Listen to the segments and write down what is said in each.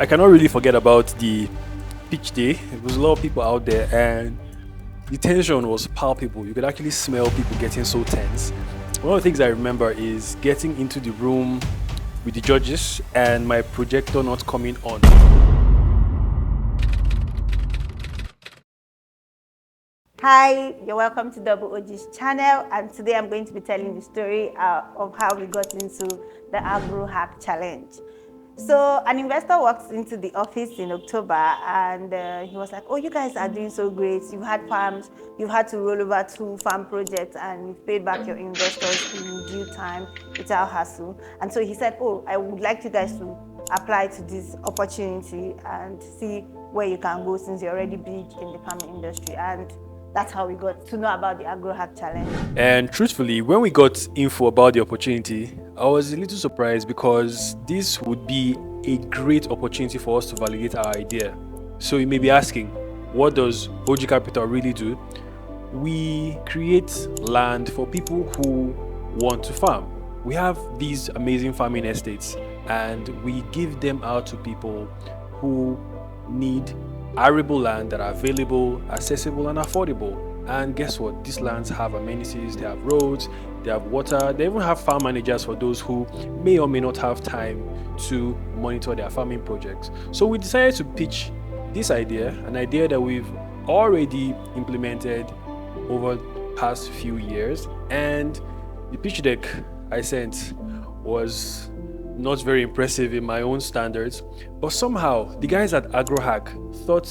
I cannot really forget about the pitch day. There was a lot of people out there and the tension was palpable. You could actually smell people getting so tense. One of the things I remember is getting into the room with the judges and my projector not coming on. Hi, you're welcome to Double OG's channel, and today I'm going to be telling the story of how we got into the Agro-Hack Challenge. So an investor walked into the office in October and he was like, oh, you guys are doing so great. You've had farms, you've had to roll over 2 farm projects and you've paid back your investors in due time without hassle. And so he said, oh, I would like you guys to apply to this opportunity and see where you can go since you're already big in the farming industry. And that's how we got to know about the Agro-Hack Challenge. And truthfully, when we got info about the opportunity, I was a little surprised because this would be a great opportunity for us to validate our idea. So you may be asking, what does OG Capital really do? We create land for people who want to farm. We have these amazing farming estates and we give them out to people who need arable land that are available, accessible and affordable. And guess what? These lands have amenities, they have roads, they have water, they even have farm managers for those who may or may not have time to monitor their farming projects. So we decided to pitch this idea, an idea that we've already implemented over the past few years. And the pitch deck I sent was not very impressive in my own standards, but somehow the guys at Agrohack thought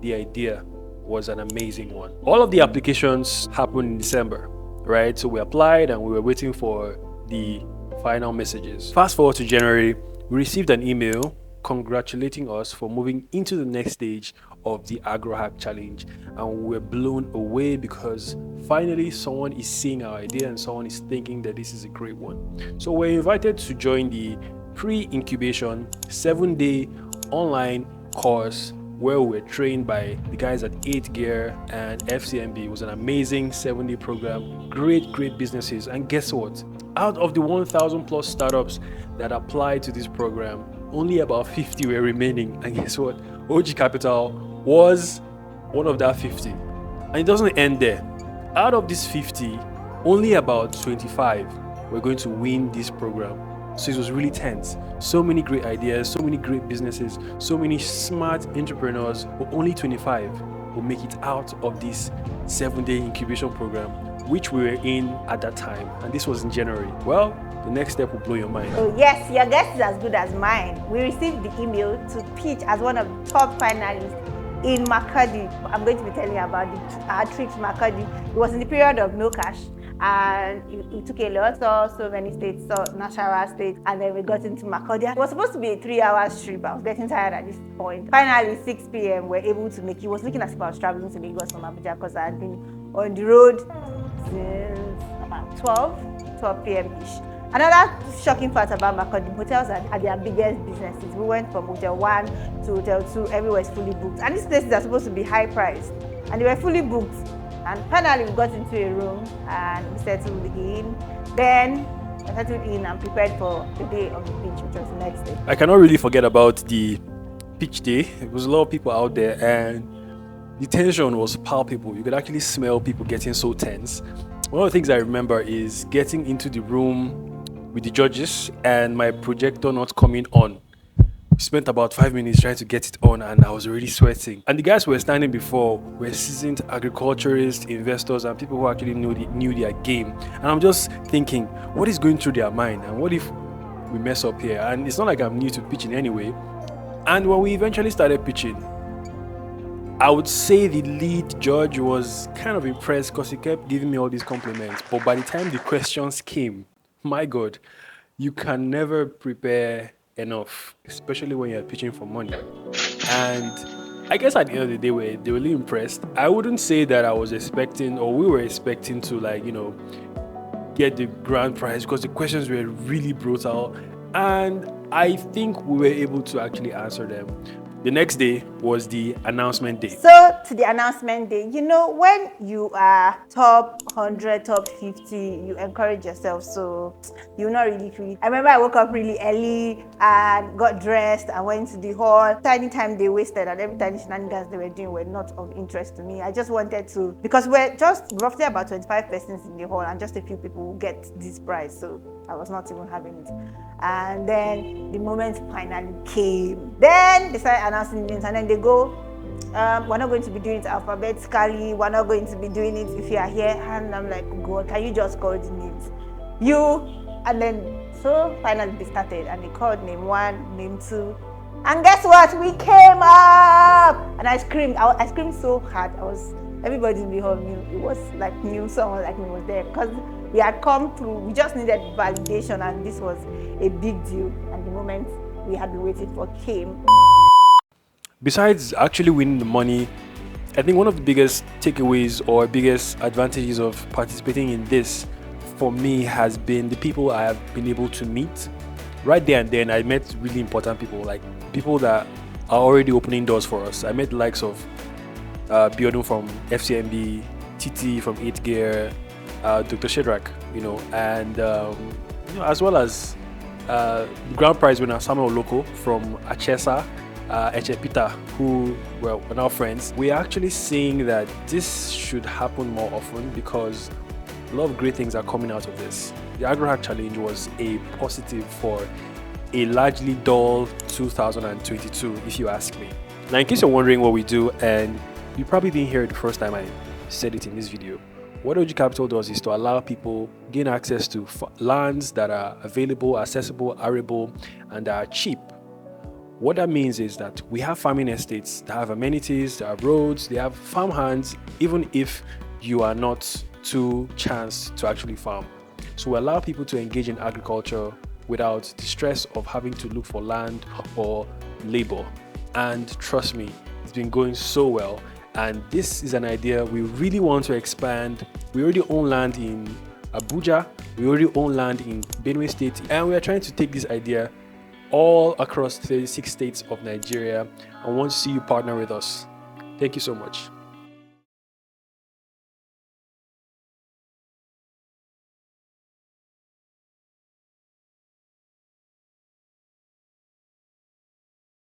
the idea was an amazing one. All of the applications happened in December, right? So we applied and we were waiting for the final messages. Fast forward to January, we received an email congratulating us for moving into the next stage of the Agro-Hack Challenge, and we were blown away because finally someone is seeing our idea and someone is thinking that this is a great one. So we're invited to join the pre-incubation 7-day online course where we were trained by the guys at 8 Gear and FCMB. It was an amazing 7-day program, great businesses. And guess what? Out of the 1,000 plus startups that applied to this program, only about 50 were remaining. And guess what? OG Capital was one of that 50. And it doesn't end there. Out of these 50, only about 25 were going to win this program. So it was really tense. So many great ideas, so many great businesses, so many smart entrepreneurs, but only 25 will make it out of this 7-day incubation program, which we were in at that time. And this was in January. Well, the next step will blow your mind. Oh yes, your guess is as good as mine. We received the email to pitch as one of the top finalists in Makadi. I'm going to be telling you about our trip to Makadi. It was in the period of no cash. And we took a lot, saw so many states, saw Nasarawa state, and then we got into Makodi. It was supposed to be a 3-hour trip. I was getting tired at this point. Finally, 6 p.m. we're able to make it. It was looking as if I was traveling to Lagos from Abuja because I had been on the road since about 12 p.m.-ish. Another shocking part about Makodi, hotels are their biggest businesses. We went from Hotel 1 to Hotel 2, everywhere is fully booked. And these places are supposed to be high priced, and they were fully booked. And finally, we got into a room and we settled in. Then I settled in and prepared for the day of the pitch, which was the next day. I cannot really forget about the pitch day. There was a lot of people out there and the tension was palpable. You could actually smell people getting so tense. One of the things I remember is getting into the room with the judges and my projector not coming on. We spent about 5 minutes trying to get it on and I was already sweating. And the guys who were standing before were seasoned agriculturists, investors, and people who actually knew their game. And I'm just thinking, what is going through their mind? And what if we mess up here? And it's not like I'm new to pitching anyway. And when we eventually started pitching, I would say the lead judge was kind of impressed because he kept giving me all these compliments. But by the time the questions came, my God, you can never prepare enough, especially when you're pitching for money. And I guess at the end of the day, they were really impressed. I wouldn't say that I was expecting, or we were expecting to get the grand prize because the questions were really brutal. And I think we were able to actually answer them. The next day was the announcement day. So to the announcement day, you know, when you are top 100, top 50, you encourage yourself, so you're not really free. I remember I woke up really early and got dressed and went to the hall. Tiny time they wasted and every tiny shenanigans they were doing were not of interest to me. I just wanted to, because we're just roughly about 25 persons in the hall and just a few people will get this prize, so I was not even having it. And then the moment finally came. Then they started announcing names and then they go, we're not going to be doing it alphabetically, we're not going to be doing it if you are here. And I'm like, God, can you just call the names? And then, so finally they started and they called name 1, name 2. And guess what? We came up! And I screamed. I screamed so hard. Everybody in the hall knew. It was like knew someone like me was there because we had come through. We just needed validation and this was a big deal. And the moment we had been waiting for came. Besides actually winning the money, I think one of the biggest takeaways or biggest advantages of participating in this for me has been the people I have been able to meet. Right there and then, I met really important people, like people that are already opening doors for us. I met the likes of Biodun from FCMB, TT from 8th Gear, Dr. Shedrack, and as well as the grand prize winner Samuel Oloko from Achesa, Echepita, who were now friends. We're actually saying that this should happen more often because a lot of great things are coming out of this. The Agro-Hack Challenge was a positive for a largely dull 2022, if you ask me. Now, in case you're wondering what we do, and you probably didn't hear it the first time I said it in this video, what OG Capital does is to allow people gain access to lands that are available, accessible, arable, and are cheap. What that means is that we have farming estates that have amenities, there are roads, they have farmhands, even if you are not too chanced to actually farm. So we allow people to engage in agriculture without the stress of having to look for land or labor. And trust me, it's been going so well. And this is an idea we really want to expand. We already own land in Abuja, we already own land in Benue State, and we are trying to take this idea all across 36 states of Nigeria. I want to see you partner with us. Thank you so much.